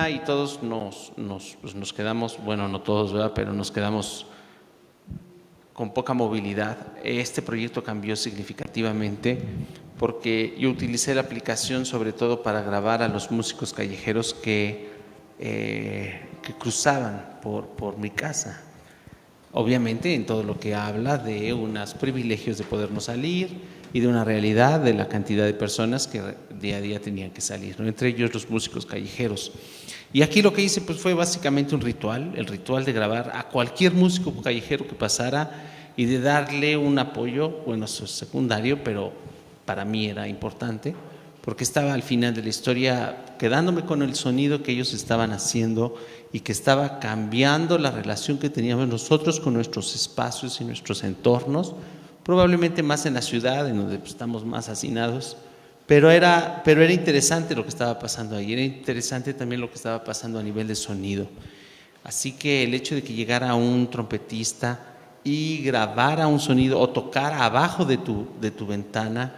y todos pues nos quedamos, bueno, no todos, ¿verdad?, pero nos quedamos con poca movilidad. Este proyecto cambió significativamente porque yo utilicé la aplicación sobre todo para grabar a los músicos callejeros que cruzaban por mi casa. Obviamente en todo lo que habla de unos privilegios de poder no salir y de una realidad de la cantidad de personas que día a día tenían que salir, ¿no?, entre ellos los músicos callejeros. Y aquí lo que hice pues fue básicamente un ritual, el ritual de grabar a cualquier músico callejero que pasara y de darle un apoyo, bueno, eso es secundario, pero para mí era importante, porque estaba al final de la historia quedándome con el sonido que ellos estaban haciendo y que estaba cambiando la relación que teníamos nosotros con nuestros espacios y nuestros entornos, probablemente más en la ciudad, en donde estamos más hacinados, pero era interesante lo que estaba pasando ahí, era interesante también lo que estaba pasando a nivel de sonido. Así que el hecho de que llegara un trompetista y grabara un sonido o tocara abajo de tu ventana,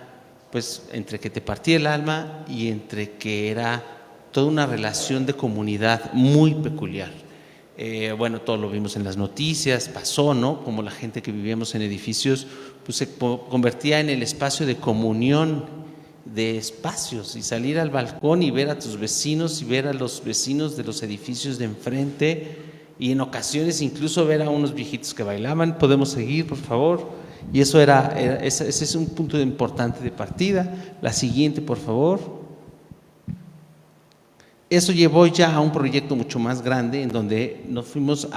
pues entre que te partía el alma y entre que era toda una relación de comunidad muy peculiar. Bueno, todo lo vimos en las noticias, pasó, ¿no? Como la gente que vivíamos en edificios, pues se convertía en el espacio de comunión de espacios, y salir al balcón y ver a tus vecinos y ver a los vecinos de los edificios de enfrente, y en ocasiones incluso ver a unos viejitos que bailaban. Podemos seguir, por favor. Y eso ese es un punto importante de partida. La siguiente, por favor. Eso llevó ya a un proyecto mucho más grande, en donde nos fuimos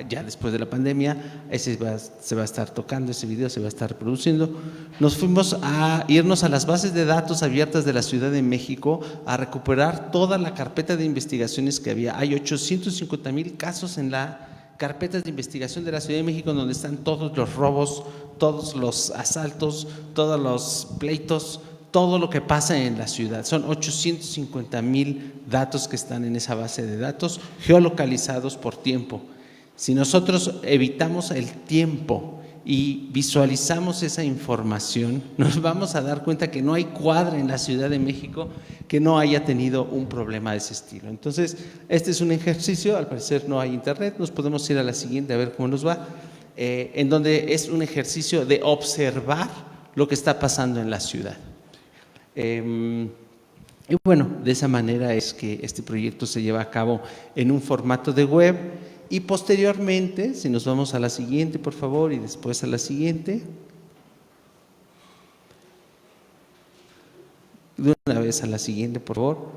ya después de la pandemia, se va a estar tocando, ese video se va a estar reproduciendo. Nos fuimos a irnos a las bases de datos abiertas de la Ciudad de México, a recuperar toda la carpeta de investigaciones que había. Hay 850,000 casos en la carpeta de investigación de la Ciudad de México, donde están todos los robos, todos los asaltos, todos los pleitos, todo lo que pasa en la ciudad. Son 850,000 datos que están en esa base de datos, geolocalizados por tiempo. Si nosotros evitamos el tiempo y visualizamos esa información, nos vamos a dar cuenta que no hay cuadra en la Ciudad de México que no haya tenido un problema de ese estilo. Entonces, este es un ejercicio. Al parecer no hay internet, nos podemos ir a la siguiente a ver cómo nos va, en donde es un ejercicio de observar lo que está pasando en la ciudad. Y bueno, de esa manera es que este proyecto se lleva a cabo en un formato de web. Y posteriormente, si nos vamos a la siguiente, por favor, y después a la siguiente, de una vez a la siguiente, por favor,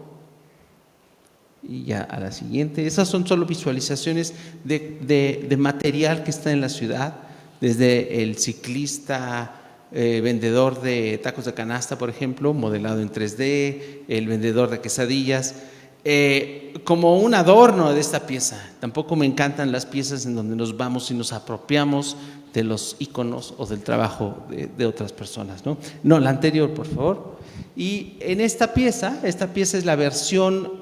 y ya a la siguiente. Esas son solo visualizaciones de material que está en la ciudad, desde el ciclista, vendedor de tacos de canasta, por ejemplo, modelado en 3D, el vendedor de quesadillas, como un adorno de esta pieza. Tampoco me encantan las piezas en donde nos vamos y nos apropiamos de los iconos o del trabajo de otras personas, ¿no? No, la anterior, por favor. Y en esta pieza es la versión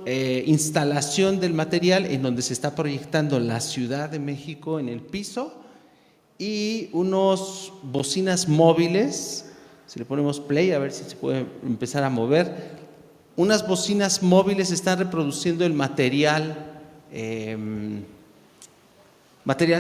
instalación del material, en donde se está proyectando la Ciudad de México en el piso y unos bocinas móviles. Si le ponemos play, a ver si se puede empezar a mover. Unas bocinas móviles están reproduciendo el material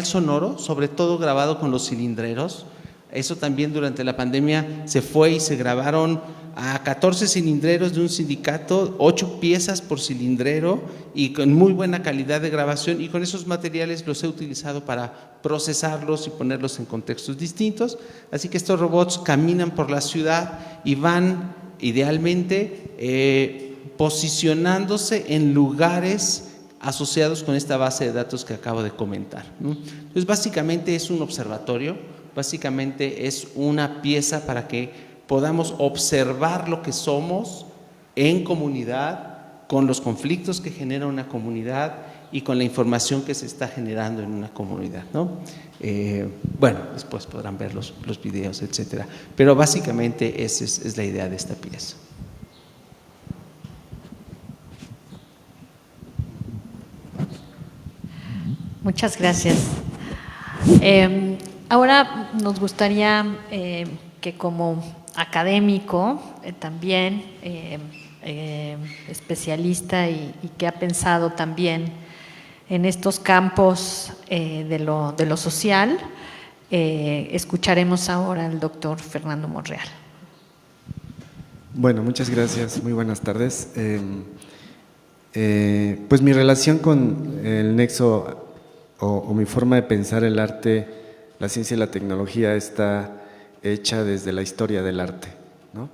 sonoro, sobre todo grabado con los cilindreros. Eso también durante la pandemia se fue y se grabaron a 14 cilindreros de un sindicato, 8 piezas por cilindrero, y con muy buena calidad de grabación, y con esos materiales los he utilizado para procesarlos y ponerlos en contextos distintos. Así que estos robots caminan por la ciudad y van idealmente posicionándose en lugares asociados con esta base de datos que acabo de comentar, ¿no? Entonces, básicamente es un observatorio, básicamente es una pieza para que podamos observar lo que somos en comunidad, con los conflictos que genera una comunidad y con la información que se está generando en una comunidad, ¿no? Bueno, después podrán ver los videos, etcétera. Pero básicamente esa es la idea de esta pieza. Muchas gracias. Ahora nos gustaría que como académico también especialista y que ha pensado también en estos campos de lo social. Escucharemos ahora al doctor Fernando Monreal. Bueno, muchas gracias, muy buenas tardes. Pues mi relación con el nexo o mi forma de pensar el arte, la ciencia y la tecnología está hecha desde la historia del arte, ¿no?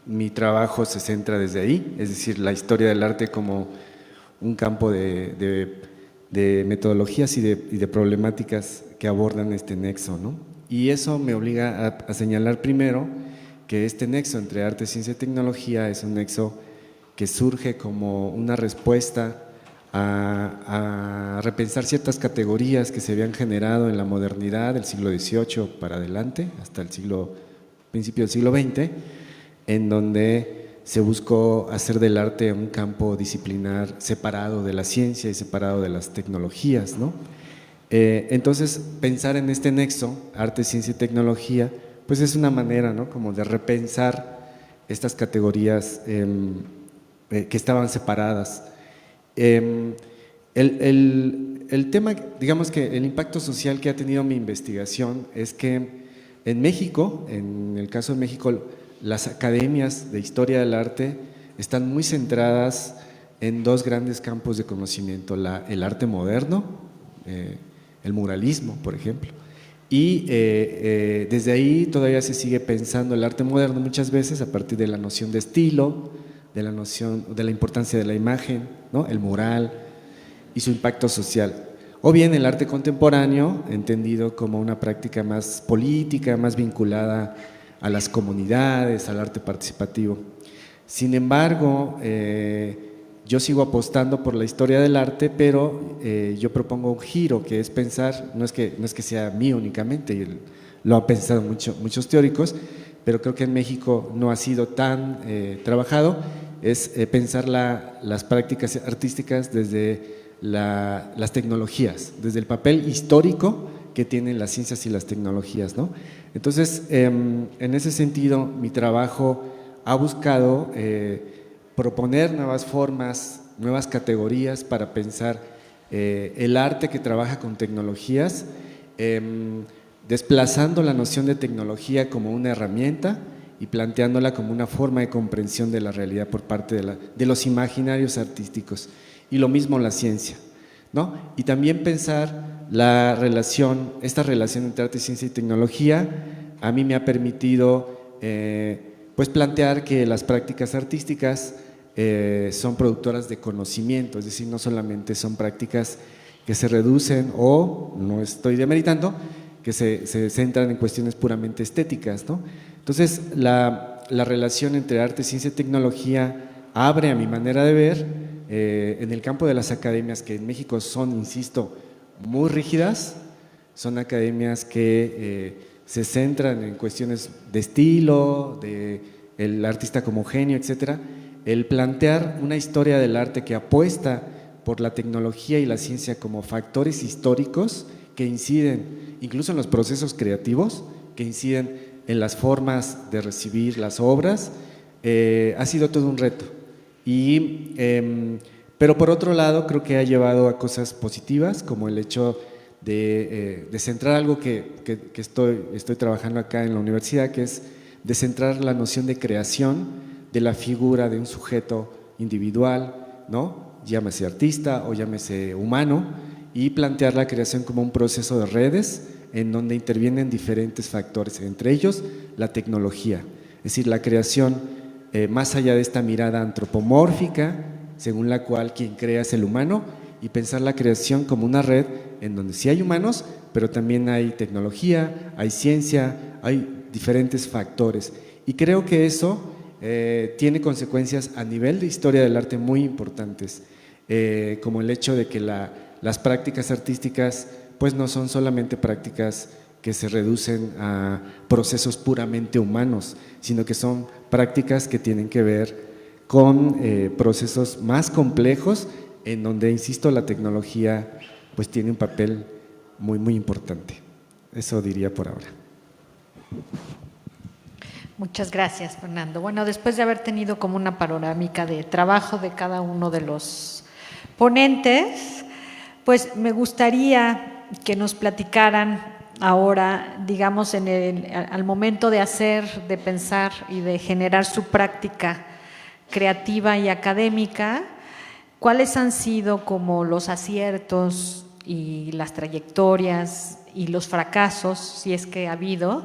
Mi trabajo se centra desde ahí, es decir, la historia del arte como un campo de metodologías y de problemáticas que abordan este nexo, ¿no? Y eso me obliga a señalar primero que este nexo entre arte, ciencia y tecnología es un nexo que surge como una respuesta a repensar ciertas categorías que se habían generado en la modernidad del siglo XVIII para adelante, hasta el principio del siglo XX, en donde se buscó hacer del arte un campo disciplinar separado de la ciencia y separado de las tecnologías, ¿no? Entonces, pensar en este nexo, arte, ciencia y tecnología, pues es una manera, ¿no?, como de repensar estas categorías que estaban separadas. El tema, digamos que el impacto social que ha tenido mi investigación es que en México, en el caso de México, las academias de historia del arte están muy centradas en dos grandes campos de conocimiento, el arte moderno, el muralismo, por ejemplo, y desde ahí todavía se sigue pensando el arte moderno muchas veces a partir de la noción de estilo, de la noción de la importancia de la imagen, ¿no?, el mural y su impacto social. O bien el arte contemporáneo, entendido como una práctica más política, más vinculada a las comunidades, al arte participativo. Sin embargo, yo sigo apostando por la historia del arte, pero yo propongo un giro, que es pensar, no es que sea mío únicamente, lo han pensado muchos teóricos, pero creo que en México no ha sido tan trabajado, es pensar las prácticas artísticas desde las tecnologías, desde el papel histórico que tienen las ciencias y las tecnologías, ¿no? Entonces, en ese sentido, mi trabajo ha buscado proponer nuevas formas, nuevas categorías para pensar el arte que trabaja con tecnologías, desplazando la noción de tecnología como una herramienta y planteándola como una forma de comprensión de la realidad por parte de los imaginarios artísticos. Y lo mismo la ciencia, ¿no? Y también pensar esta relación entre arte, ciencia y tecnología a mí me ha permitido pues plantear que las prácticas artísticas son productoras de conocimiento, es decir, no solamente son prácticas que se reducen o, no estoy demeritando, que se centran en cuestiones puramente estéticas, ¿no? Entonces, la relación entre arte, ciencia y tecnología abre, a mi manera de ver, en el campo de las academias que en México son, insisto, muy rígidas, son academias que se centran en cuestiones de estilo, de el artista como genio, etcétera. El plantear una historia del arte que apuesta por la tecnología y la ciencia como factores históricos que inciden incluso en los procesos creativos, que inciden en las formas de recibir las obras, ha sido todo un reto. Pero por otro lado creo que ha llevado a cosas positivas, como el hecho de centrar algo que estoy trabajando acá en la universidad, que es de centrar la noción de creación de la figura de un sujeto individual, ¿no?, llámese artista o llámese humano, y plantear la creación como un proceso de redes en donde intervienen diferentes factores, entre ellos la tecnología, es decir, la creación más allá de esta mirada antropomórfica, según la cual quien crea es el humano, y pensar la creación como una red en donde sí hay humanos, pero también hay tecnología, hay ciencia, hay diferentes factores. Y creo que eso tiene consecuencias a nivel de historia del arte muy importantes, como el hecho de que las prácticas artísticas pues no son solamente prácticas que se reducen a procesos puramente humanos, sino que son prácticas que tienen que ver con procesos más complejos en donde, insisto, la tecnología pues tiene un papel muy, muy importante. Eso diría por ahora. Muchas gracias, Fernando. Bueno, después de haber tenido como una panorámica de trabajo de cada uno de los ponentes, pues me gustaría que nos platicaran ahora, digamos, al momento de hacer, de pensar y de generar su práctica creativa y académica, ¿cuáles han sido como los aciertos y las trayectorias y los fracasos, si es que ha habido,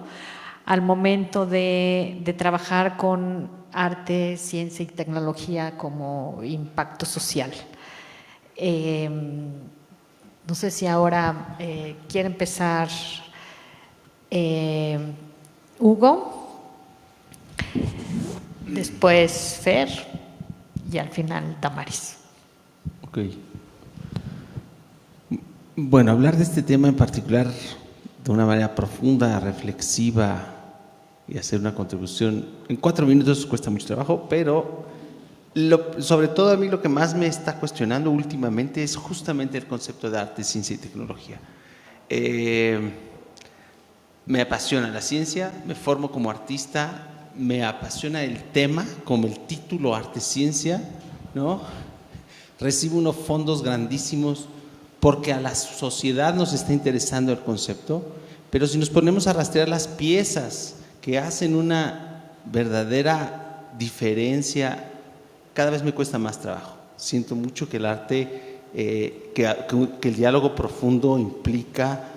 al momento de trabajar con arte, ciencia y tecnología como impacto social? No sé si ahora quiere empezar Hugo, después Fer y al final Damaris. Ok. Bueno, hablar de este tema en particular de una manera profunda, reflexiva y hacer una contribución en 4 minutos cuesta mucho trabajo, pero sobre todo a mí lo que más me está cuestionando últimamente es justamente el concepto de arte, ciencia y tecnología. Me apasiona la ciencia, me formo como artista, me apasiona el tema, como el título arte-ciencia, ¿no? Recibo unos fondos grandísimos porque a la sociedad nos está interesando el concepto, pero si nos ponemos a rastrear las piezas que hacen una verdadera diferencia, cada vez me cuesta más trabajo. Siento mucho que el arte, que el diálogo profundo implica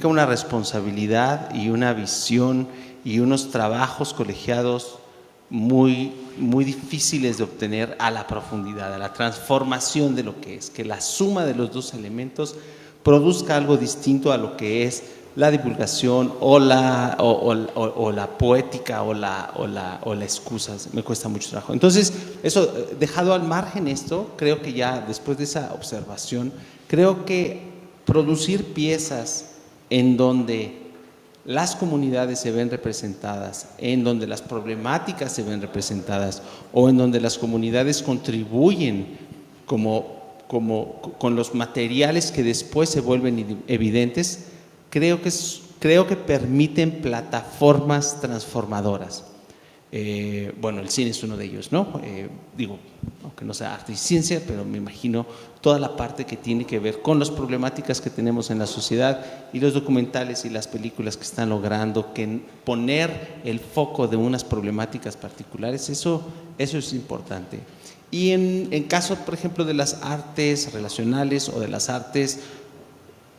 una responsabilidad y una visión y unos trabajos colegiados muy, muy difíciles de obtener a la profundidad, a la transformación de lo que es, que la suma de los dos elementos produzca algo distinto a lo que es la divulgación o la poética o la excusa. Me cuesta mucho trabajo. Entonces, eso, dejado al margen esto, creo que ya después de esa observación, creo que producir piezas en donde las comunidades se ven representadas, en donde las problemáticas se ven representadas o en donde las comunidades contribuyen con los materiales que después se vuelven evidentes, creo que permiten plataformas transformadoras. Bueno, el cine es uno de ellos, ¿no? Digo, aunque no sea arte y ciencia, pero me imagino toda la parte que tiene que ver con las problemáticas que tenemos en la sociedad y los documentales y las películas que están logrando poner el foco de unas problemáticas particulares, eso es importante. Y en caso, por ejemplo, de las artes relacionales o de las artes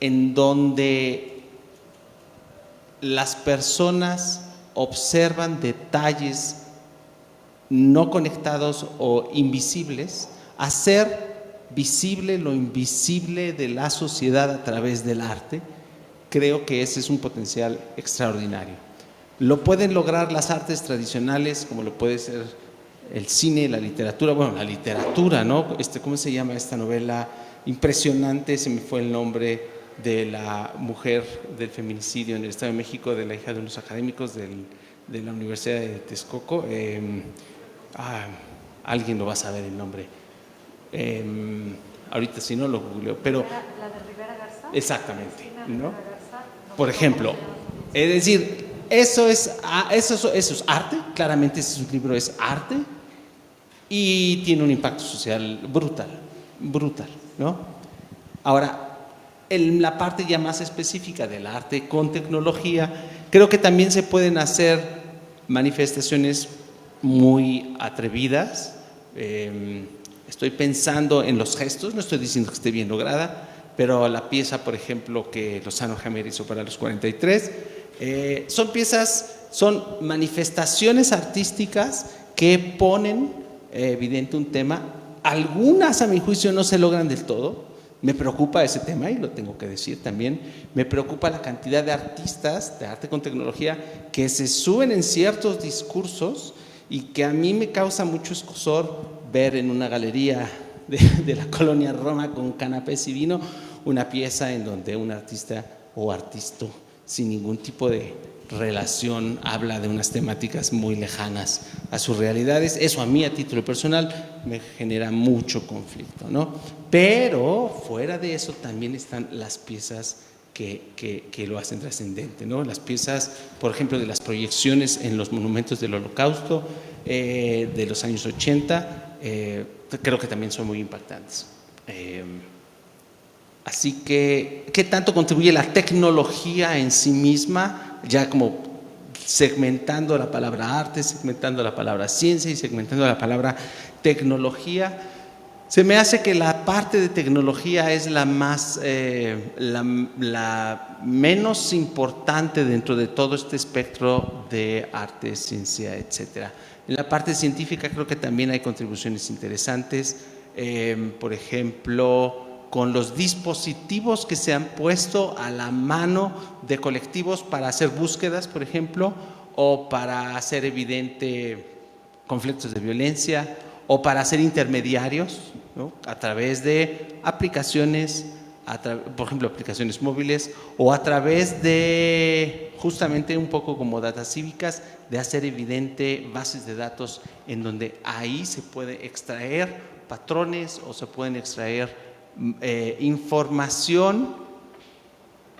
en donde las personas observan detalles no conectados o invisibles, hacer visible lo invisible de la sociedad a través del arte, creo que ese es un potencial extraordinario. Lo pueden lograr las artes tradicionales, como lo puede ser el cine, la literatura, bueno, la literatura, ¿no? ¿Cómo se llama esta novela impresionante? Se me fue el nombre, de la mujer del feminicidio en el Estado de México, de la hija de unos académicos de la Universidad de Texcoco. Alguien lo va a saber el nombre. Ahorita si no lo googleo, pero ¿La de Rivera Garza? exactamente, ¿no? Garza, no. Por ejemplo, es decir, eso es arte, claramente ese libro es arte y tiene un impacto social brutal, ¿no? Ahora, en la parte ya más específica del arte con tecnología, creo que también se pueden hacer manifestaciones muy atrevidas. Estoy pensando en los gestos, no estoy diciendo que esté bien lograda, pero la pieza, por ejemplo, que Lozano Jamer hizo para los 43, son manifestaciones artísticas que ponen evidente un tema. Algunas, a mi juicio, no se logran del todo. Me preocupa ese tema y lo tengo que decir también. Me preocupa la cantidad de artistas de arte con tecnología que se suben en ciertos discursos y que a mí me causa mucho escozor ver en una galería de la colonia Roma con canapés y vino una pieza en donde un artista o artista sin ningún tipo de relación habla de unas temáticas muy lejanas a sus realidades. Eso a mí, a título personal, me genera mucho conflicto, ¿no? Pero fuera de eso también están las piezas que lo hacen trascendente, ¿no? Las piezas, por ejemplo, de las proyecciones en los monumentos del Holocausto de los años 80, creo que también son muy impactantes. Así que, ¿qué tanto contribuye la tecnología en sí misma? Ya como segmentando la palabra arte, segmentando la palabra ciencia y segmentando la palabra tecnología. Se me hace que la parte de tecnología es la más, la menos importante dentro de todo este espectro de arte, ciencia, etcétera. En la parte científica creo que también hay contribuciones interesantes, por ejemplo, con los dispositivos que se han puesto a la mano de colectivos para hacer búsquedas, por ejemplo, o para hacer evidente conflictos de violencia, o para ser intermediarios, ¿no? A través de aplicaciones, por ejemplo, aplicaciones móviles, o a través de, justamente un poco como data cívicas, de hacer evidente bases de datos en donde ahí se puede extraer patrones o se pueden extraer información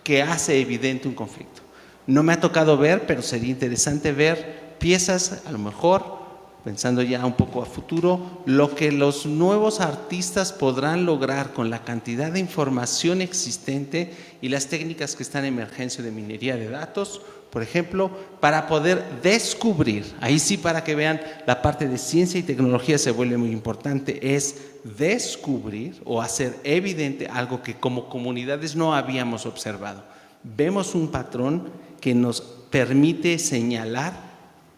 que hace evidente un conflicto. No me ha tocado ver, pero sería interesante ver piezas, a lo mejor, pensando ya un poco a futuro, lo que los nuevos artistas podrán lograr con la cantidad de información existente y las técnicas que están en emergencia de minería de datos, por ejemplo, para poder descubrir, ahí sí para que vean, la parte de ciencia y tecnología se vuelve muy importante, es descubrir o hacer evidente algo que como comunidades no habíamos observado. Vemos un patrón que nos permite señalar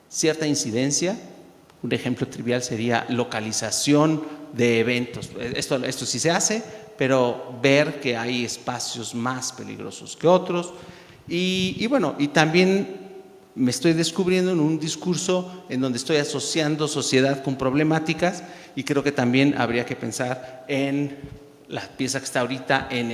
cierta incidencia. Un ejemplo trivial sería localización de eventos. Esto sí se hace, pero ver que hay espacios más peligrosos que otros. Y bueno, y también me estoy descubriendo en un discurso en donde estoy asociando sociedad con problemáticas, y creo que también habría que pensar en la pieza que está ahorita en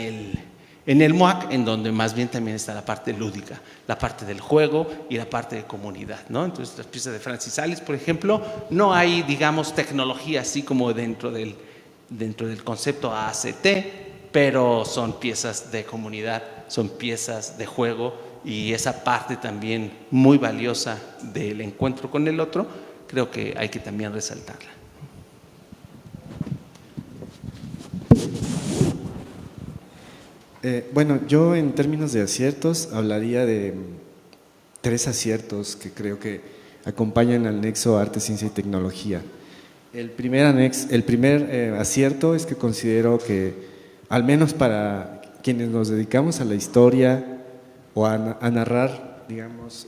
el MUAC, en donde más bien también está la parte lúdica, la parte del juego y la parte de comunidad, ¿no? Entonces, las piezas de Francis Sales, por ejemplo, no hay, digamos, tecnología así como dentro del concepto ACT, pero son piezas de comunidad, son piezas de juego, y esa parte también muy valiosa del encuentro con el otro, creo que hay que también resaltarla. Bueno, yo en términos de aciertos hablaría de 3 aciertos que creo que acompañan al nexo arte, ciencia y tecnología. El primer acierto es que considero que, al menos para quienes nos dedicamos a la historia o a narrar, digamos,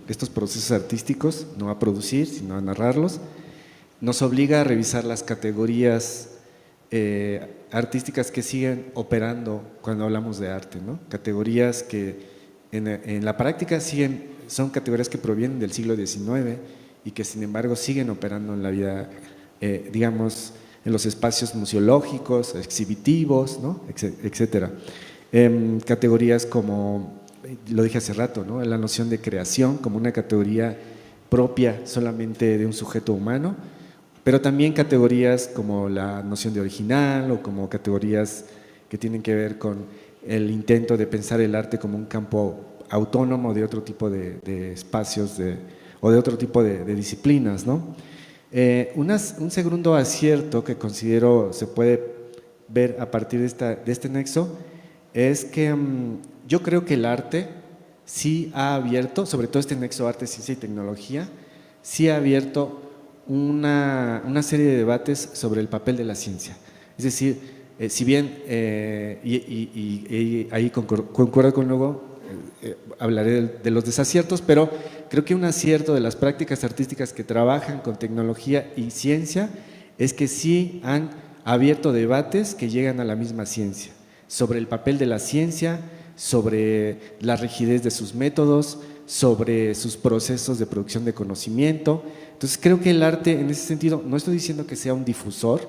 estos procesos artísticos, no a producir, sino a narrarlos, nos obliga a revisar las categorías artísticas que siguen operando cuando hablamos de arte, ¿no? Categorías que en la práctica son categorías que provienen del siglo XIX y que sin embargo siguen operando en la vida, digamos, en los espacios museológicos, exhibitivos, ¿no? Etcétera. Categorías como, lo dije hace rato, ¿no? La noción de creación como una categoría propia solamente de un sujeto humano, pero también categorías como la noción de original, o como categorías que tienen que ver con el intento de pensar el arte como un campo autónomo de otro tipo de espacios o de otro tipo de disciplinas, ¿no? Un segundo acierto que considero se puede ver a partir de este nexo es que yo creo que el arte sí ha abierto, sobre todo este nexo arte, ciencia y tecnología, sí ha abierto una serie de debates sobre el papel de la ciencia. Es decir, si bien, y ahí concuerdo con Hugo, hablaré de los desaciertos, pero creo que un acierto de las prácticas artísticas que trabajan con tecnología y ciencia es que sí han abierto debates que llegan a la misma ciencia, sobre el papel de la ciencia, sobre la rigidez de sus métodos, sobre sus procesos de producción de conocimiento. Entonces creo que el arte, en ese sentido, no estoy diciendo que sea un difusor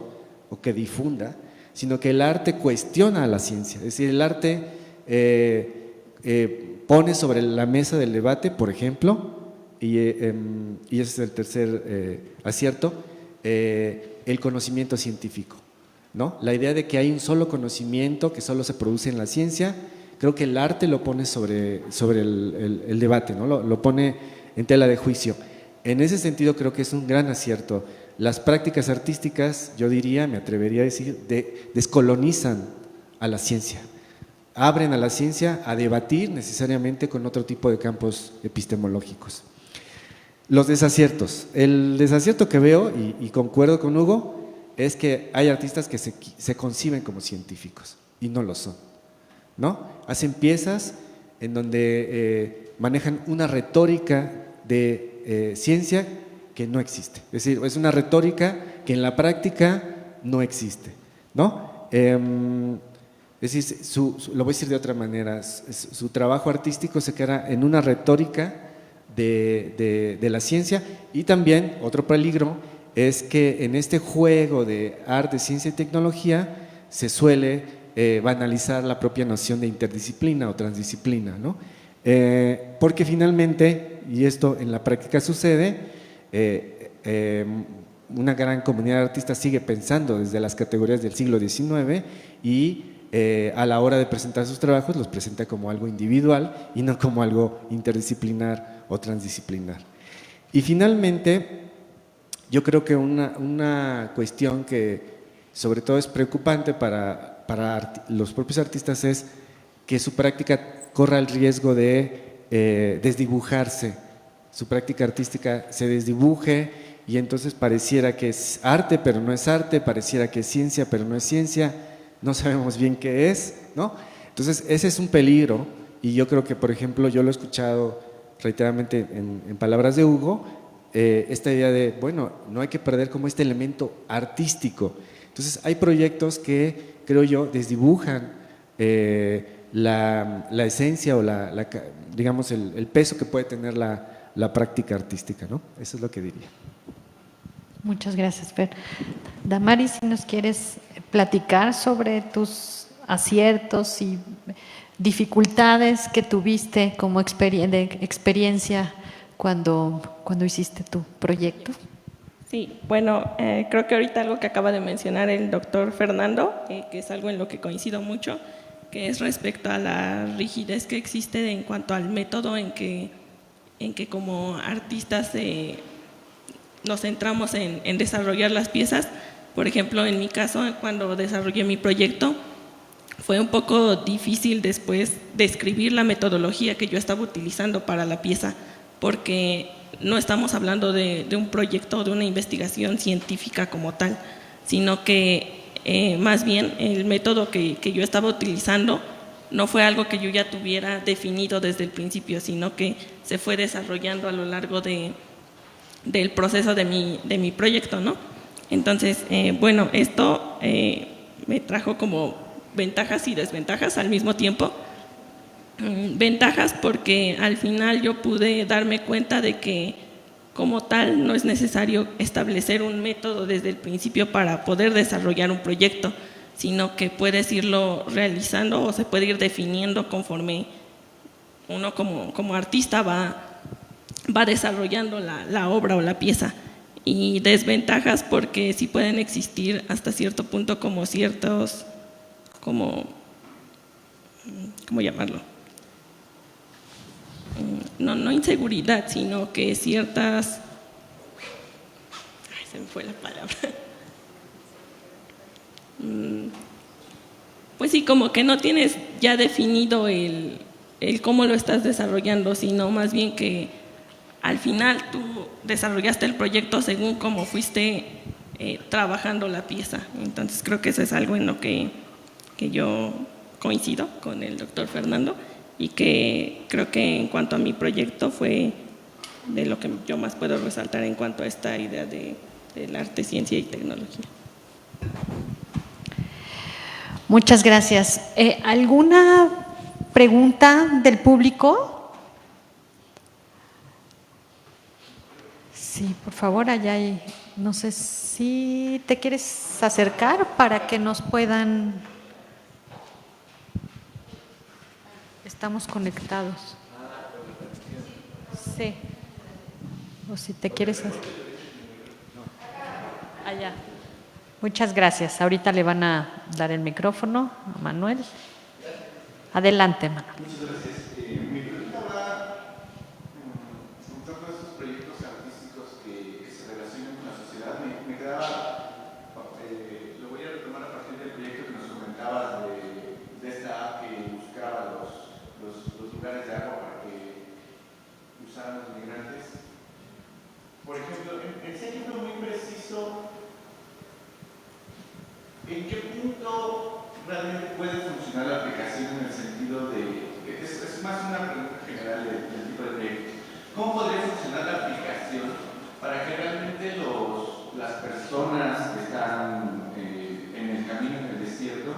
o que difunda, sino que el arte cuestiona a la ciencia. Es decir, el arte pone sobre la mesa del debate, por ejemplo, y ese es el tercer acierto, el conocimiento científico, ¿no? La idea de que hay un solo conocimiento que solo se produce en la ciencia, creo que el arte lo pone sobre el debate, ¿no? Lo pone en tela de juicio. En ese sentido creo que es un gran acierto. Las prácticas artísticas, yo diría, me atrevería a decir, descolonizan a la ciencia, abren a la ciencia a debatir necesariamente con otro tipo de campos epistemológicos. Los desaciertos. El desacierto que veo, y concuerdo con Hugo, es que hay artistas que se conciben como científicos y no lo son, ¿no? Hacen piezas en donde manejan una retórica de ciencia que no existe. Es decir, es una retórica que en la práctica no existe, ¿no? Es decir, lo voy a decir de otra manera, su trabajo artístico se queda en una retórica de la ciencia. Y también otro peligro es que en este juego de arte, ciencia y tecnología se suele banalizar la propia noción de interdisciplina o transdisciplina, ¿no? Porque finalmente, y esto en la práctica sucede, una gran comunidad de artistas sigue pensando desde las categorías del siglo XIX y a la hora de presentar sus trabajos los presenta como algo individual y no como algo interdisciplinar o transdisciplinar. Y finalmente, yo creo que una cuestión que sobre todo es preocupante para los propios artistas es que su práctica corra el riesgo de desdibujarse, su práctica artística se desdibuje y entonces pareciera que es arte pero no es arte, pareciera que es ciencia pero no es ciencia, no sabemos bien qué es, ¿no? Entonces ese es un peligro y yo creo que, por ejemplo, yo lo he escuchado reiteradamente en palabras de Hugo, esta idea de, bueno, no hay que perder como este elemento artístico. Entonces hay proyectos que, creo yo, desdibujan la esencia o digamos el peso que puede tener la práctica artística, ¿no? Eso es lo que diría. Muchas gracias, Fer. Damaris, si nos quieres platicar sobre tus aciertos y dificultades que tuviste como experiencia cuando hiciste tu proyecto. Sí, bueno, creo que ahorita algo que acaba de mencionar el doctor Fernando, que es algo en lo que coincido mucho, que es respecto a la rigidez que existe en cuanto al método en que como artistas nos centramos en desarrollar las piezas. Por ejemplo, en mi caso, cuando desarrollé mi proyecto, fue un poco difícil después describir la metodología que yo estaba utilizando para la pieza, porque no estamos hablando de un proyecto, de una investigación científica como tal, sino que más bien el método que yo estaba utilizando no fue algo que yo ya tuviera definido desde el principio, sino que se fue desarrollando a lo largo del proceso de mi proyecto, ¿no? Entonces, bueno, esto me trajo como ventajas y desventajas al mismo tiempo. Ventajas porque al final yo pude darme cuenta de que como tal no es necesario establecer un método desde el principio para poder desarrollar un proyecto, sino que puedes irlo realizando o se puede ir definiendo conforme uno como artista va desarrollando la obra o la pieza. Y desventajas porque sí pueden existir hasta cierto punto como ciertos, ¿cómo llamarlo? No inseguridad, sino que ciertas… Ay, se me fue la palabra. Pues sí, como que no tienes ya definido el cómo lo estás desarrollando, sino más bien que al final tú desarrollaste el proyecto según cómo fuiste trabajando la pieza. Entonces creo que eso es algo en lo que yo coincido con el doctor Fernando y que creo que en cuanto a mi proyecto fue de lo que yo más puedo resaltar en cuanto a esta idea del arte, ciencia y tecnología. Muchas gracias. ¿Alguna pregunta del público? Sí, por favor, allá hay, no sé si te quieres acercar para que nos puedan… Estamos conectados. Sí. O si te quieres hacer. Allá. Muchas gracias. Ahorita le van a dar el micrófono a Manuel. Adelante, Manuel. Muchas gracias. Mi pregunta va en torno a esos proyectos artísticos que se relacionan con la sociedad. Me quedaba, lo voy a retomar a partir del proyecto que nos comentabas de esta app que buscaba los lugares de agua para que usaran los migrantes. Por ejemplo, en ese ejemplo muy preciso, ¿en qué punto realmente puede funcionar la aplicación en el sentido de, es más una pregunta general del tipo de proyecto, ¿cómo podría funcionar la aplicación para que realmente las personas que están en el camino, en el desierto,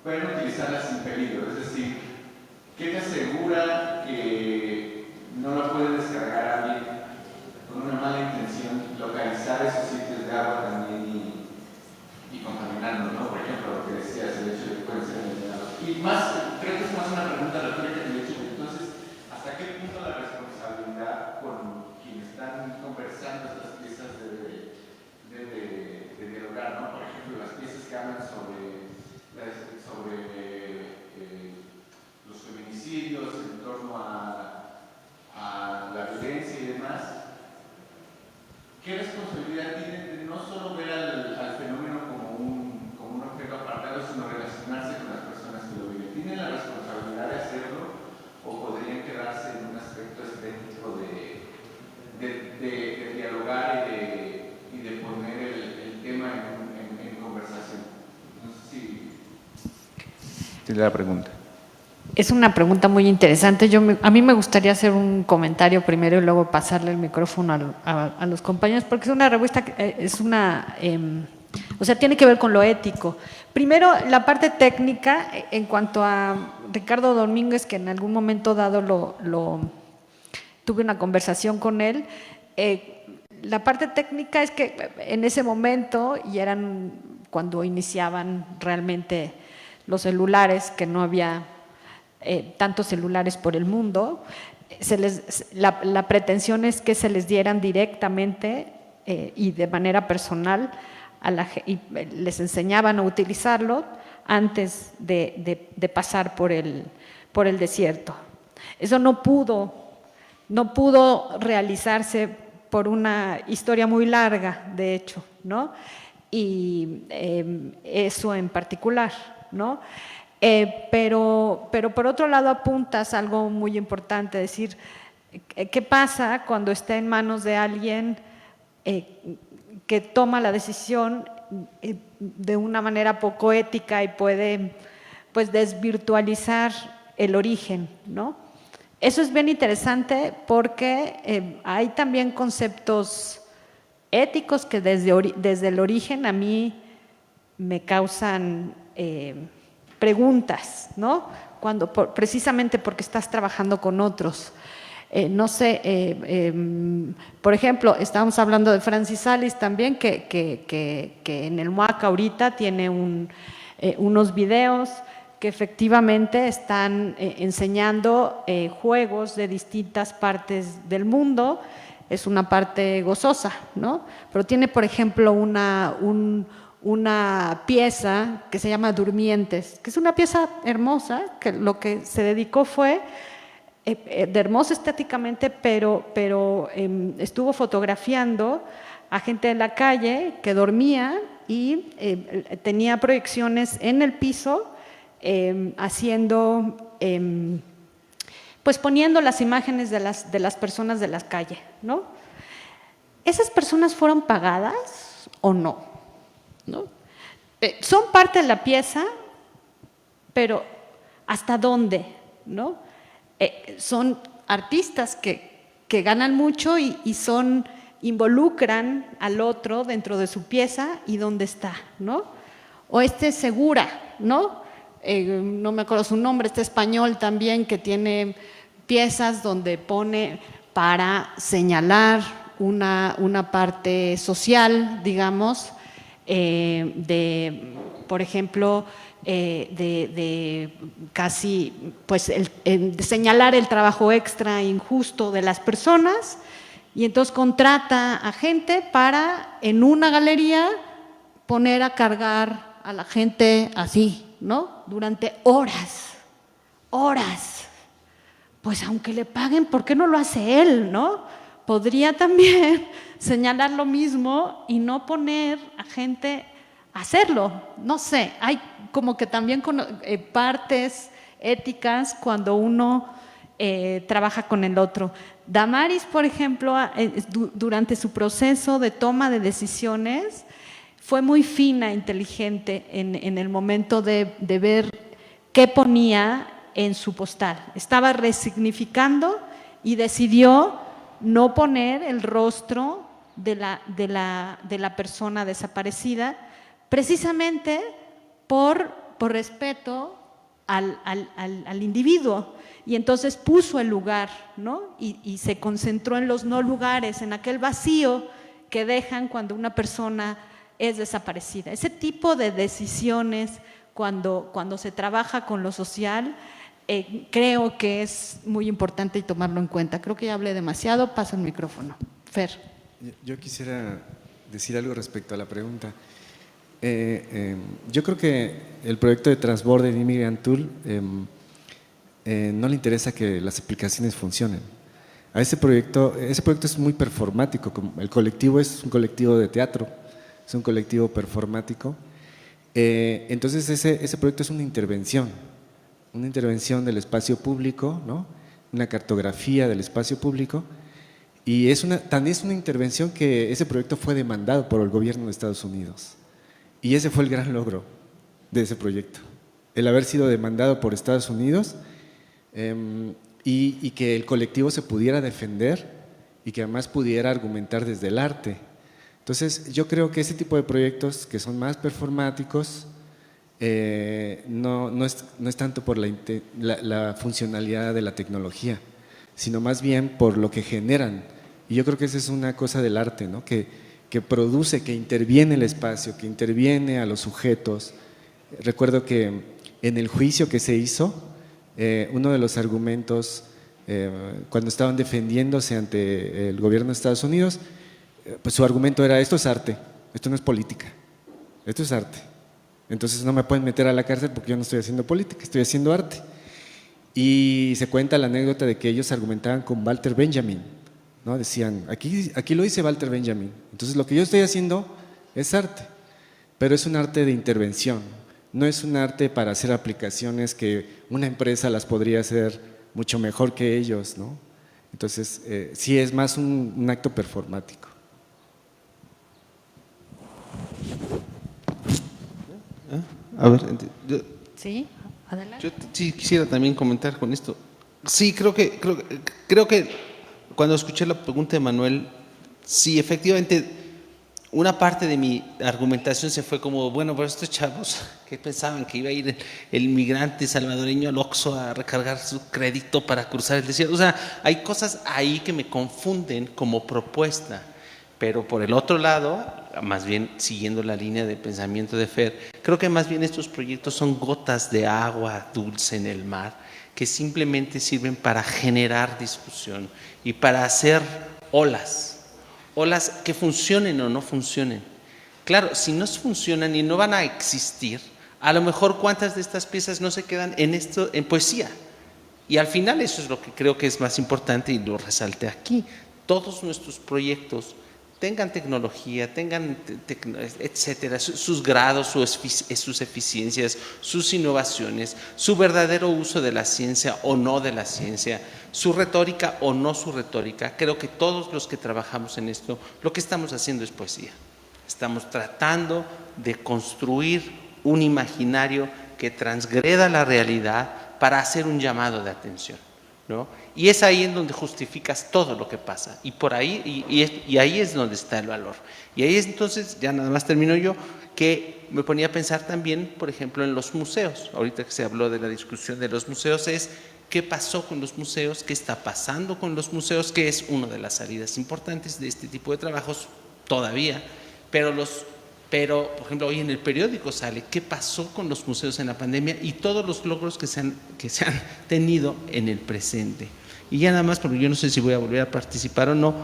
puedan utilizarla sin peligro? Es decir, ¿qué te asegura que no la puede descargar alguien con una mala intención, localizar esos sitios de agua también y contaminando, ¿no? Por ejemplo, lo que decías, el hecho de que pueden ser envenenados. Y más, creo que es más una pregunta retórica que el hecho de, entonces, ¿hasta qué punto la responsabilidad con quienes están conversando estas piezas debe dialogar, ¿no? Por ejemplo, las piezas que hablan sobre los feminicidios en torno a la violencia y demás. ¿Qué responsabilidad tienen de no solo ver al fenómeno como un objeto apartado, sino relacionarse con las personas que lo viven? ¿Tienen la responsabilidad de hacerlo o podrían quedarse en un aspecto estético de dialogar y de poner el tema en conversación? No sé si la pregunta. Es una pregunta muy interesante. A mí me gustaría hacer un comentario primero y luego pasarle el micrófono a los compañeros, porque es una revista, o sea, tiene que ver con lo ético. Primero, la parte técnica, en cuanto a Ricardo Domínguez, que en algún momento dado tuve una conversación con él. La parte técnica es que en ese momento, y eran cuando iniciaban realmente los celulares, que no había tantos celulares por el mundo, la pretensión es que se les dieran directamente y de manera personal y les enseñaban a utilizarlo antes de pasar por el desierto. Eso no pudo realizarse por una historia muy larga, de hecho, ¿no? Y eso en particular, ¿no? Pero por otro lado apuntas algo muy importante, decir, ¿qué pasa cuando está en manos de alguien que toma la decisión de una manera poco ética y puede, pues, desvirtualizar el origen, ¿no? Eso es bien interesante porque hay también conceptos éticos que desde el origen a mí me causan preguntas, ¿no? Precisamente porque estás trabajando con otros. No sé, por ejemplo, estábamos hablando de Francis Salis también, que en el MUAC ahorita tiene unos videos que efectivamente están enseñando juegos de distintas partes del mundo. Es una parte gozosa, ¿no? Pero tiene, por ejemplo, una pieza que se llama Durmientes, que es una pieza hermosa, que lo que se dedicó fue de hermoso estéticamente, pero estuvo fotografiando a gente en la calle que dormía y tenía proyecciones en el piso, haciendo, pues poniendo las imágenes de las personas de la calle, ¿no? ¿Esas personas fueron pagadas o no? ¿No? Son parte de la pieza, pero ¿hasta dónde? ¿No? Son artistas que ganan mucho y involucran al otro dentro de su pieza y dónde está, ¿no? O Segura, ¿no? No me acuerdo su nombre, español también, que tiene piezas donde pone para señalar una parte social, digamos, por ejemplo, de casi, pues, de señalar el trabajo extra injusto de las personas, y entonces contrata a gente para, en una galería, poner a cargar a la gente así, ¿no? Durante horas, horas. Pues aunque le paguen, ¿por qué no lo hace él, no? Podría también señalar lo mismo y no poner a gente a hacerlo. No sé, hay como que también partes éticas cuando uno trabaja con el otro. Damaris, por ejemplo, durante su proceso de toma de decisiones, fue muy fina, inteligente en el momento de ver qué ponía en su postal. Estaba resignificando y decidió no poner el rostro de la persona desaparecida, precisamente por respeto al individuo. Y entonces puso el lugar, ¿no? Y se concentró en los no lugares, en aquel vacío que dejan cuando una persona es desaparecida. Ese tipo de decisiones, cuando se trabaja con lo social, creo que es muy importante y tomarlo en cuenta. Creo que ya hablé demasiado, paso el micrófono. Fer. Yo quisiera decir algo respecto a la pregunta. Yo creo que el proyecto de Transborder Immigrant Tool no le interesa que las aplicaciones funcionen. Ese proyecto es muy performático. El colectivo es un colectivo de teatro, es un colectivo performático. Entonces ese proyecto es una intervención del espacio público, ¿no? Una cartografía del espacio público, y tan es una intervención que ese proyecto fue demandado por el gobierno de Estados Unidos. Y ese fue el gran logro de ese proyecto, el haber sido demandado por Estados Unidos y que el colectivo se pudiera defender y que además pudiera argumentar desde el arte. Entonces yo creo que ese tipo de proyectos que son más performáticos no es tanto por la funcionalidad de la tecnología, sino más bien por lo que generan. Y yo creo que esa es una cosa del arte, ¿no? Que produce, que interviene el espacio, que interviene a los sujetos. Recuerdo que en el juicio que se hizo, uno de los argumentos, cuando estaban defendiéndose ante el gobierno de Estados Unidos, pues su argumento era: esto es arte, esto no es política, esto es arte. Entonces no me pueden meter a la cárcel porque yo no estoy haciendo política, estoy haciendo arte. Y se cuenta la anécdota de que ellos argumentaban con Walter Benjamin, ¿no? Decían, aquí lo dice Walter Benjamin, entonces lo que yo estoy haciendo es arte, pero es un arte de intervención, no es un arte para hacer aplicaciones que una empresa las podría hacer mucho mejor que ellos, ¿no? Entonces sí es más un acto performático. A ver, Sí, adelante. yo sí quisiera también comentar con esto. Sí, creo que cuando escuché la pregunta de Manuel, sí, efectivamente, una parte de mi argumentación se fue como, bueno, pues estos chavos que pensaban que iba a ir el migrante salvadoreño al Oxxo a recargar su crédito para cruzar el desierto. O sea, hay cosas ahí que me confunden como propuesta. Pero por el otro lado, más bien siguiendo la línea de pensamiento de Fer, creo que más bien estos proyectos son gotas de agua dulce en el mar que simplemente sirven para generar discusión y para hacer olas que funcionen o no funcionen. Claro, si no funcionan y no van a existir, a lo mejor cuántas de estas piezas no se quedan en poesía. Y al final eso es lo que creo que es más importante y lo resalté aquí. Todos nuestros proyectos tengan tecnología, tengan etcétera, sus grados, sus eficiencias, sus innovaciones, su verdadero uso de la ciencia o no de la ciencia, su retórica o no su retórica. Creo que todos los que trabajamos en esto, lo que estamos haciendo es poesía. Estamos tratando de construir un imaginario que transgreda la realidad para hacer un llamado de atención, ¿no? Y es ahí en donde justificas todo lo que pasa, y por ahí y ahí es donde está el valor. Y ahí es entonces, ya nada más termino yo, que me ponía a pensar también, por ejemplo, en los museos. Ahorita que se habló de la discusión de los museos, es qué pasó con los museos, qué está pasando con los museos, que es una de las salidas importantes de este tipo de trabajos todavía, pero por ejemplo, hoy en el periódico sale qué pasó con los museos en la pandemia y todos los logros que se han tenido en el presente. Y ya nada más, porque yo no sé si voy a volver a participar o no,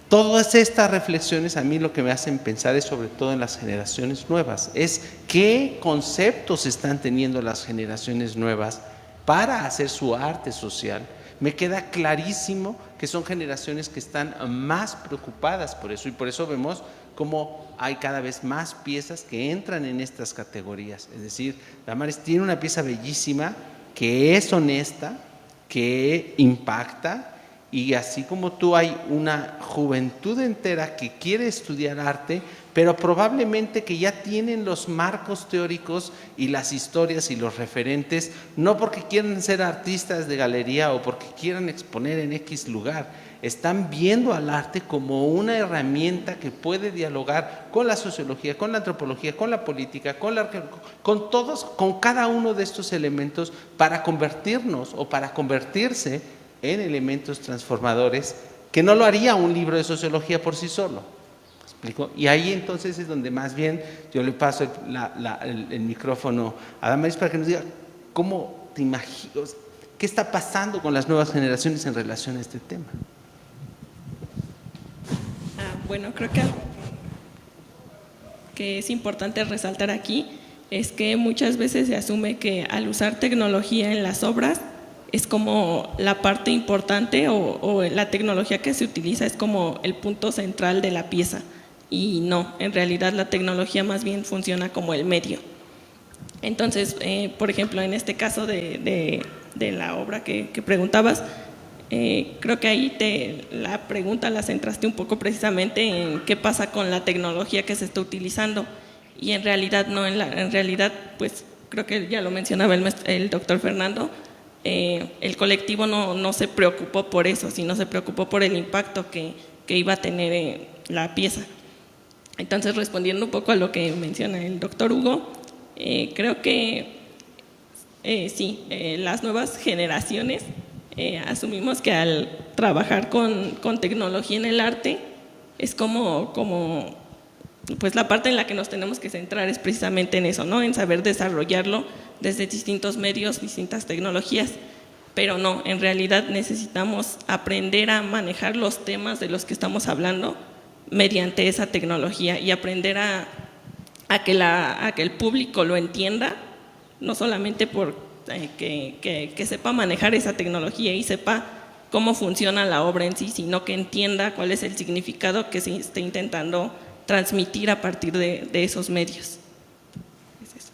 todas estas reflexiones a mí lo que me hacen pensar es sobre todo en las generaciones nuevas, es qué conceptos están teniendo las generaciones nuevas para hacer su arte social, me queda clarísimo que son generaciones que están más preocupadas por eso, y por eso vemos cómo hay cada vez más piezas que entran en estas categorías. Es decir, Damaris tiene una pieza bellísima que es honesta, que impacta, y así como tú hay una juventud entera que quiere estudiar arte, pero probablemente que ya tienen los marcos teóricos y las historias y los referentes, no porque quieran ser artistas de galería o porque quieran exponer en X lugar, están viendo al arte como una herramienta que puede dialogar con la sociología, con la antropología, con la política, con todos, con cada uno de estos elementos para convertirnos o para convertirse en elementos transformadores, que no lo haría un libro de sociología por sí solo. ¿Me explico? Y ahí entonces es donde más bien yo le paso el micrófono a Damaris para que nos diga cómo te imaginas, qué está pasando con las nuevas generaciones en relación a este tema. Bueno, creo que algo que es importante resaltar aquí es que muchas veces se asume que al usar tecnología en las obras es como la parte importante o la tecnología que se utiliza es como el punto central de la pieza, y no, en realidad la tecnología más bien funciona como el medio. Entonces, por ejemplo, en este caso de la obra que preguntabas, creo que ahí la pregunta la centraste un poco precisamente en qué pasa con la tecnología que se está utilizando, y en realidad no, en realidad pues creo que ya lo mencionaba el doctor Fernando, el colectivo no se preocupó por eso, sino se preocupó por el impacto que iba a tener la pieza. Entonces, respondiendo un poco a lo que menciona el doctor Hugo, creo que sí, las nuevas generaciones asumimos que al trabajar con tecnología en el arte es como pues la parte en la que nos tenemos que centrar es precisamente en eso, ¿no? En saber desarrollarlo desde distintos medios, distintas tecnologías, pero no, en realidad necesitamos aprender a manejar los temas de los que estamos hablando mediante esa tecnología y aprender a que el público lo entienda, no solamente por que sepa manejar esa tecnología y sepa cómo funciona la obra en sí, sino que entienda cuál es el significado que se está intentando transmitir a partir de esos medios. Es eso.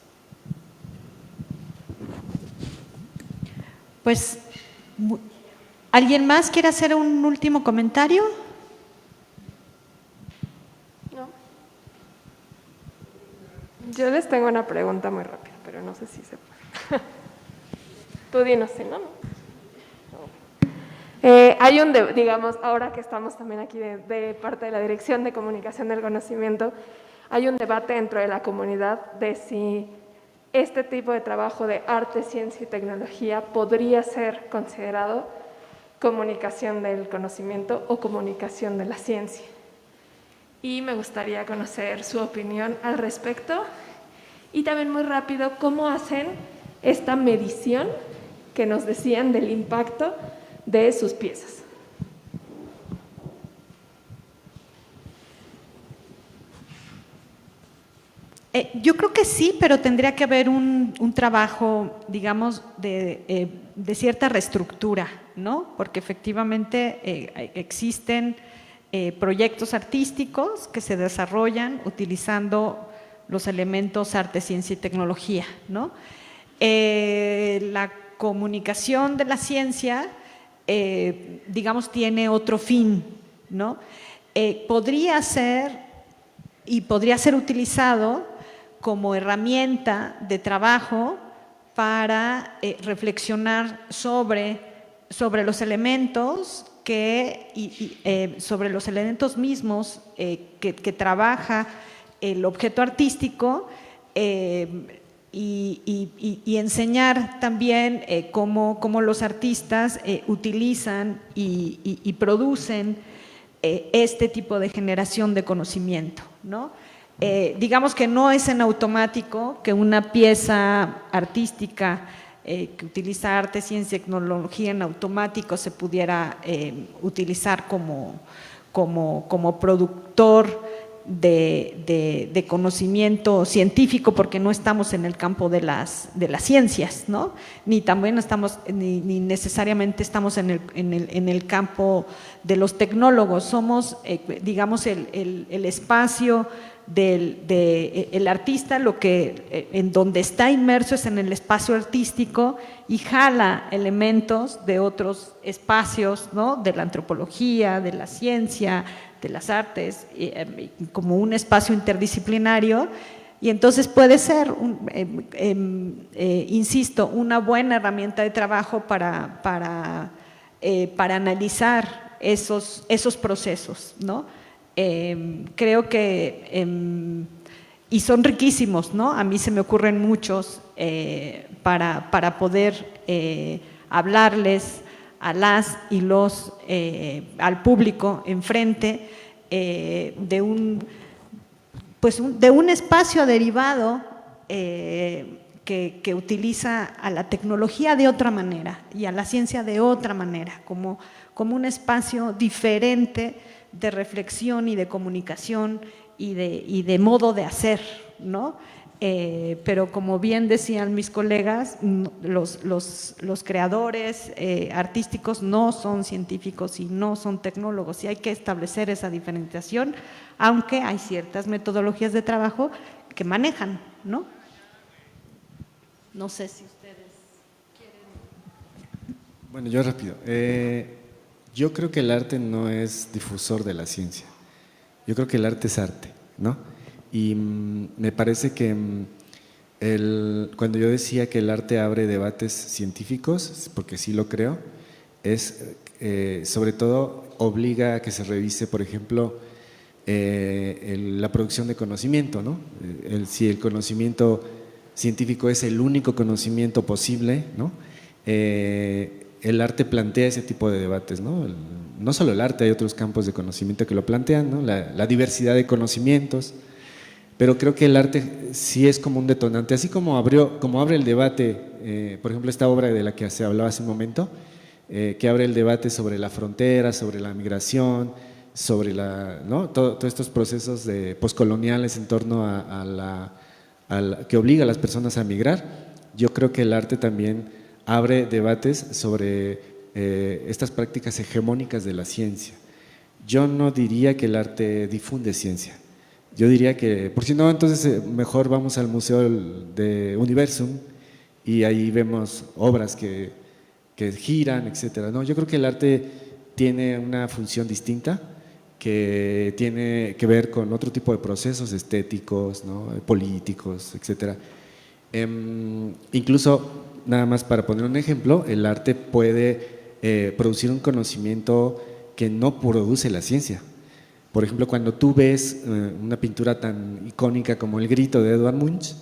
Pues, ¿alguien más quiere hacer un último comentario? No. Yo les tengo una pregunta muy rápida, pero no sé si se puede. Tú dinos si no. Hay digamos, ahora que estamos también aquí de parte de la Dirección de Comunicación del Conocimiento, hay un debate dentro de la comunidad de si este tipo de trabajo de arte, ciencia y tecnología podría ser considerado comunicación del conocimiento o comunicación de la ciencia. Y me gustaría conocer su opinión al respecto, y también muy rápido, ¿cómo hacen esta medición que nos decían del impacto de sus piezas? Yo creo que sí, pero tendría que haber un trabajo, digamos, de cierta reestructura, ¿no? Porque efectivamente existen proyectos artísticos que se desarrollan utilizando los elementos arte, ciencia y tecnología, ¿no? La comunicación de la ciencia, digamos, tiene otro fin, ¿no? Podría ser utilizado como herramienta de trabajo para reflexionar sobre los elementos sobre los elementos mismos que trabaja el objeto artístico, y enseñar también cómo los artistas utilizan y producen este tipo de generación de conocimiento, ¿no? Digamos que no es en automático que una pieza artística que utiliza arte, ciencia y tecnología en automático se pudiera utilizar como productor de conocimiento científico, porque no estamos en el campo de las ciencias, ¿no? Ni también estamos, ni necesariamente estamos en el campo de los tecnólogos. Somos, digamos, el espacio el artista, en donde está inmerso es en el espacio artístico y jala elementos de otros espacios, ¿no? De la antropología, de la ciencia, de las artes, como un espacio interdisciplinario, y entonces puede ser, insisto, una buena herramienta de trabajo para analizar esos procesos, ¿no? Creo que, y son riquísimos, ¿no? A mí se me ocurren muchos para poder hablarles a las y los, al público enfrente de un espacio derivado que utiliza a la tecnología de otra manera y a la ciencia de otra manera, como un espacio diferente de reflexión y de comunicación y de modo de hacer, ¿no? Pero como bien decían mis colegas, los creadores artísticos no son científicos y no son tecnólogos, y hay que establecer esa diferenciación, aunque hay ciertas metodologías de trabajo que manejan, ¿no? No sé si ustedes quieren. Bueno, yo rápido. Yo creo que el arte no es difusor de la ciencia. Yo creo que el arte es arte, ¿no? Y me parece que cuando yo decía que el arte abre debates científicos, porque sí lo creo, es sobre todo obliga a que se revise, por ejemplo, la producción de conocimiento, ¿no? Si el conocimiento científico es el único conocimiento posible, ¿no? El arte plantea ese tipo de debates, ¿no? No solo el arte, hay otros campos de conocimiento que lo plantean, ¿no? La diversidad de conocimientos, pero creo que el arte sí es como un detonante, así como abre el debate, por ejemplo, esta obra de la que se hablaba hace un momento, que abre el debate sobre la frontera, sobre la migración, sobre ¿no? Todos estos procesos postcoloniales en torno que obliga a las personas a migrar. Yo creo que el arte también abre debates sobre estas prácticas hegemónicas de la ciencia. Yo no diría que el arte difunde ciencia. Yo diría que, por si no, entonces mejor vamos al Museo de Universum y ahí vemos obras que giran, etcétera, ¿no? Yo creo que el arte tiene una función distinta, que tiene que ver con otro tipo de procesos estéticos, ¿no? Políticos, etcétera. Incluso, nada más para poner un ejemplo, el arte puede producir un conocimiento que no produce la ciencia. Por ejemplo, cuando tú ves una pintura tan icónica como El Grito de Edvard Munch,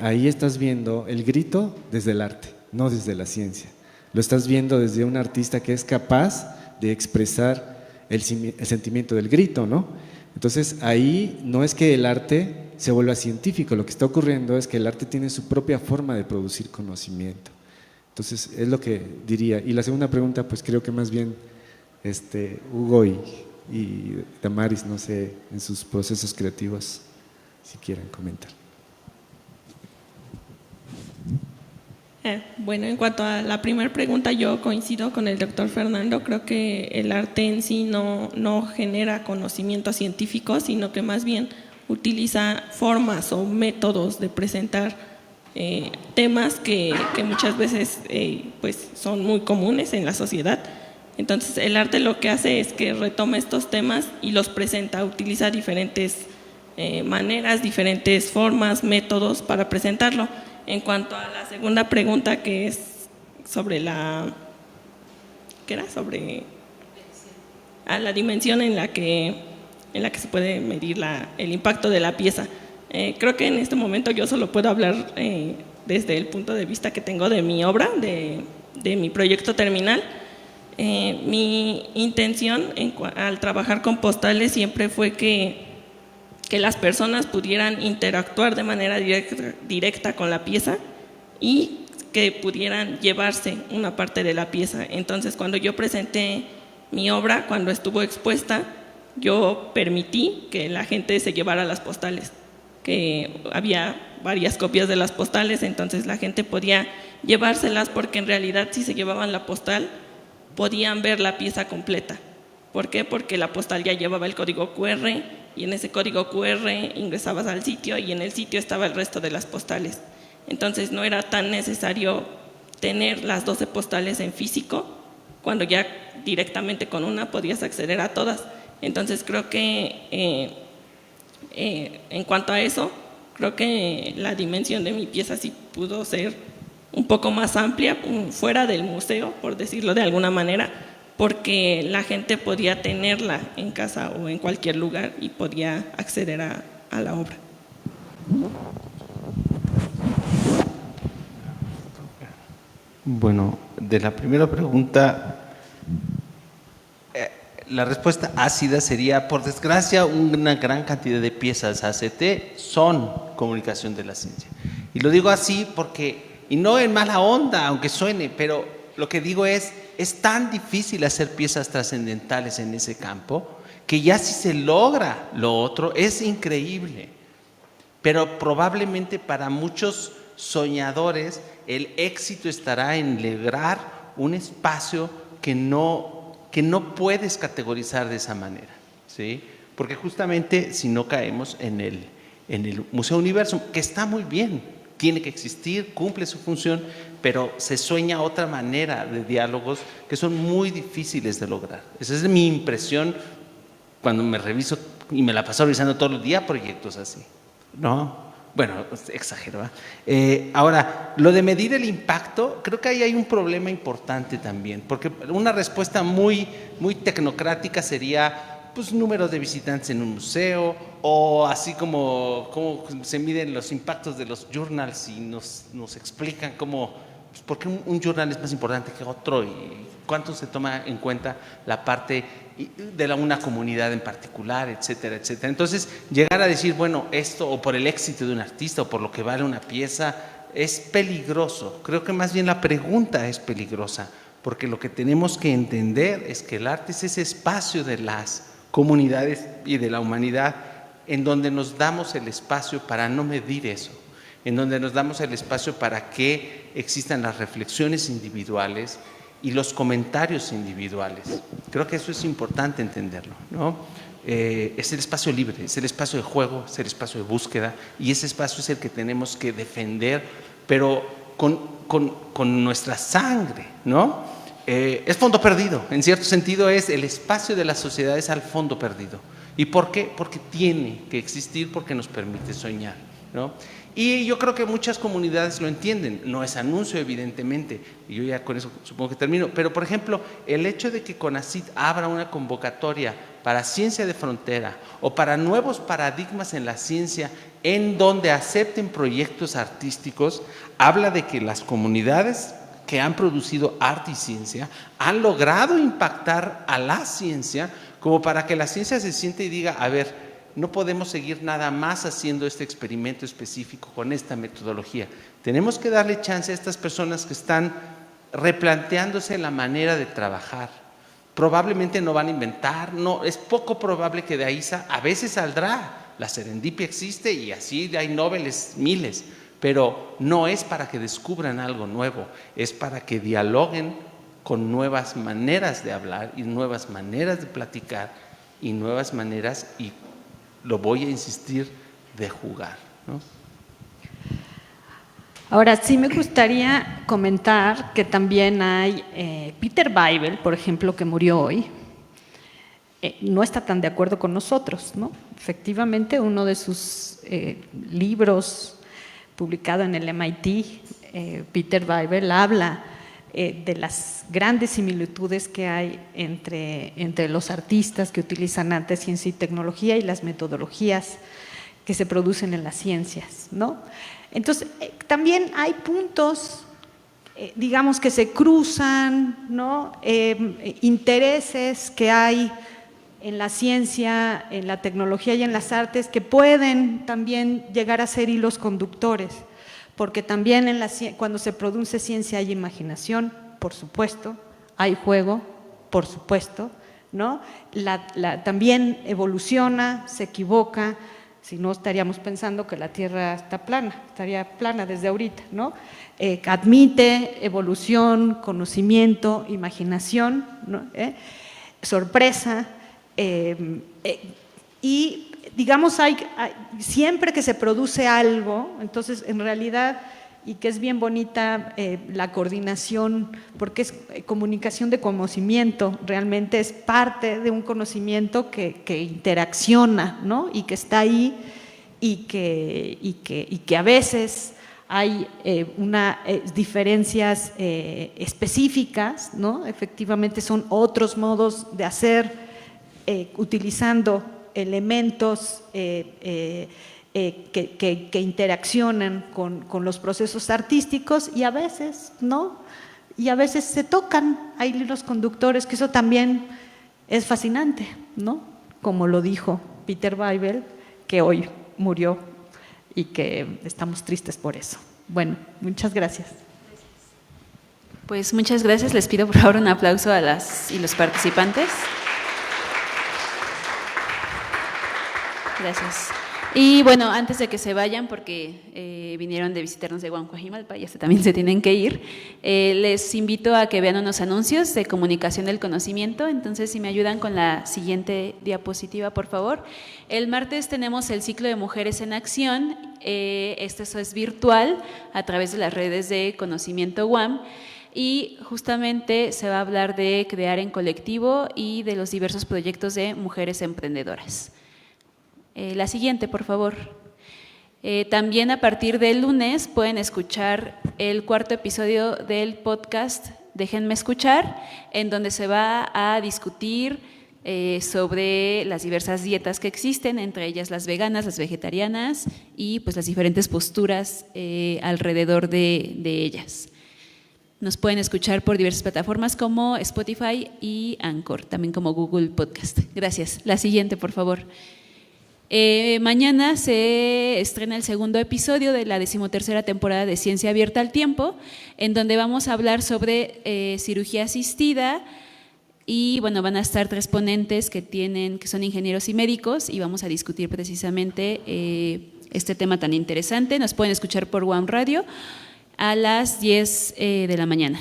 ahí estás viendo el grito desde el arte, no desde la ciencia. Lo estás viendo desde un artista que es capaz de expresar el sentimiento del grito, ¿no? Entonces ahí no es que el arte se vuelva científico, lo que está ocurriendo es que el arte tiene su propia forma de producir conocimiento. Entonces es lo que diría. Y la segunda pregunta, pues creo que más bien Hugo y Damaris, no sé, en sus procesos creativos, si quieren comentar. Bueno, en cuanto a la primera pregunta, yo coincido con el doctor Fernando. Creo que el arte en sí no genera conocimiento científico, sino que más bien utiliza formas o métodos de presentar temas que muchas veces pues son muy comunes en la sociedad. Entonces el arte lo que hace es que retoma estos temas y los presenta, utiliza diferentes maneras, diferentes formas, métodos para presentarlo. En cuanto a la segunda pregunta, que es sobre ¿qué era? Sobre la dimensión en la que se puede medir el impacto de la pieza. Creo que en este momento yo solo puedo hablar desde el punto de vista que tengo de mi obra, de mi proyecto terminal. Mi intención al trabajar con postales siempre fue que las personas pudieran interactuar de manera directa con la pieza y que pudieran llevarse una parte de la pieza. Entonces, cuando yo presenté mi obra, cuando estuvo expuesta, yo permití que la gente se llevara las postales, que había varias copias de las postales, entonces la gente podía llevárselas porque en realidad si se llevaban la postal podían ver la pieza completa. ¿Por qué? Porque la postal ya llevaba el código QR y en ese código QR ingresabas al sitio y en el sitio estaba el resto de las postales. Entonces no era tan necesario tener las 12 postales en físico, cuando ya directamente con una podías acceder a todas. Entonces creo que en cuanto a eso, creo que la dimensión de mi pieza sí pudo ser un poco más amplia, fuera del museo, por decirlo de alguna manera, porque la gente podía tenerla en casa o en cualquier lugar y podía acceder a la obra. Bueno, de la primera pregunta, la respuesta ácida sería, por desgracia, una gran cantidad de piezas ACT son comunicación de la ciencia. Y lo digo así porque, y no en mala onda, aunque suene, pero lo que digo es tan difícil hacer piezas trascendentales en ese campo, que ya si se logra lo otro, es increíble. Pero probablemente para muchos soñadores, el éxito estará en lograr un espacio que no puedes categorizar de esa manera, ¿sí? Porque justamente si no caemos en el Museo Universum, que está muy bien, tiene que existir, cumple su función, pero se sueña otra manera de diálogos que son muy difíciles de lograr. Esa es mi impresión cuando me reviso y me la paso revisando todos los días proyectos así, ¿no? Bueno, exagero, ¿eh? Ahora, lo de medir el impacto, creo que ahí hay un problema importante también, porque una respuesta muy tecnocrática sería, pues, número de visitantes en un museo, o así como se miden los impactos de los journals y nos explican cómo, pues, por qué un journal es más importante que otro y cuánto se toma en cuenta la parte de una comunidad en particular, etcétera, etcétera. Entonces, llegar a decir, bueno, esto o por el éxito de un artista o por lo que vale una pieza, es peligroso. Creo que más bien la pregunta es peligrosa, porque lo que tenemos que entender es que el arte es ese espacio de las comunidades y de la humanidad en donde nos damos el espacio para no medir eso, en donde nos damos el espacio para que existan las reflexiones individuales y los comentarios individuales. Creo que eso es importante entenderlo, ¿no? Es el espacio libre, es el espacio de juego, es el espacio de búsqueda, y ese espacio es el que tenemos que defender, pero con nuestra sangre, ¿no? Es fondo perdido, en cierto sentido es el espacio de las sociedades al fondo perdido. ¿Y por qué? Porque tiene que existir, porque nos permite soñar, ¿no? Y yo creo que muchas comunidades lo entienden, no es anuncio evidentemente, y yo ya con eso supongo que termino, pero por ejemplo, el hecho de que CONACYT abra una convocatoria para ciencia de frontera o para nuevos paradigmas en la ciencia en donde acepten proyectos artísticos, habla de que las comunidades que han producido arte y ciencia han logrado impactar a la ciencia como para que la ciencia se siente y diga, a ver, no podemos seguir nada más haciendo este experimento específico con esta metodología. Tenemos que darle chance a estas personas que están replanteándose la manera de trabajar. Probablemente no van a inventar, no, es poco probable que de ahí a veces saldrá. La serendipia existe y así hay noveles miles, pero no es para que descubran algo nuevo, es para que dialoguen con nuevas maneras de hablar y nuevas maneras de platicar y nuevas maneras, y lo voy a insistir, de jugar, ¿no? Ahora, sí me gustaría comentar que también hay Peter Weibel, por ejemplo, que murió hoy, no está tan de acuerdo con nosotros, ¿no? Efectivamente, uno de sus libros publicado en el MIT, Peter Weibel, habla de las grandes similitudes que hay entre los artistas que utilizan arte, ciencia y tecnología y las metodologías que se producen en las ciencias, ¿no? Entonces, también hay puntos, digamos, que se cruzan, ¿no? Intereses que hay en la ciencia, en la tecnología y en las artes que pueden también llegar a ser hilos conductores, porque también cuando se produce ciencia hay imaginación, por supuesto, hay juego, por supuesto, ¿no? También evoluciona, se equivoca, si no estaríamos pensando que la Tierra está plana, estaría plana desde ahorita, ¿no? Admite evolución, conocimiento, imaginación, ¿no? Sorpresa, y digamos, siempre que se produce algo, entonces en realidad, y que es bien bonita la coordinación, porque es comunicación de conocimiento, realmente es parte de un conocimiento que interacciona, ¿no? Y que está ahí, y que a veces hay diferencias específicas, ¿no? Efectivamente son otros modos de hacer, utilizando elementos que interaccionan con los procesos artísticos, y a veces no, y a veces se tocan, hay hilos conductores, que eso también es fascinante, ¿no? Como lo dijo Peter Weibel, que hoy murió y que estamos tristes por eso. Bueno, muchas gracias. Pues muchas gracias, les pido por favor un aplauso a las y los participantes. Gracias. Y bueno, antes de que se vayan, porque vinieron de visitarnos de Huancoajimalpa y hasta también se tienen que ir, les invito a que vean unos anuncios de comunicación del conocimiento. Entonces, si me ayudan con la siguiente diapositiva, por favor. El martes tenemos el ciclo de Mujeres en Acción. Esto es virtual a través de las redes de Conocimiento UAM. Y justamente se va a hablar de crear en colectivo y de los diversos proyectos de mujeres emprendedoras. La siguiente, por favor. También a partir del lunes pueden escuchar el 4º episodio del podcast Déjenme Escuchar, en donde se va a discutir sobre las diversas dietas que existen, entre ellas las veganas, las vegetarianas y pues las diferentes posturas alrededor de ellas. Nos pueden escuchar por diversas plataformas como Spotify y Anchor, también como Google Podcast. Gracias. La siguiente, por favor. Mañana se estrena el 2º episodio de la 13ª temporada de Ciencia Abierta al Tiempo, en donde vamos a hablar sobre cirugía asistida y bueno, van a estar 3 ponentes que son ingenieros y médicos, y vamos a discutir precisamente este tema tan interesante. Nos pueden escuchar por UAM Radio a las 10 de la mañana.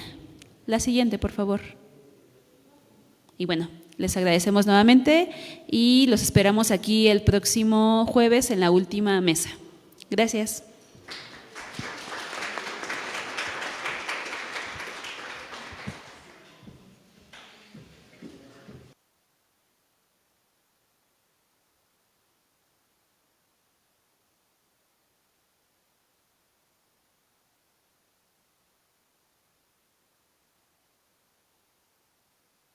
La siguiente, por favor. Y bueno, les agradecemos nuevamente y los esperamos aquí el próximo jueves en la última mesa. Gracias.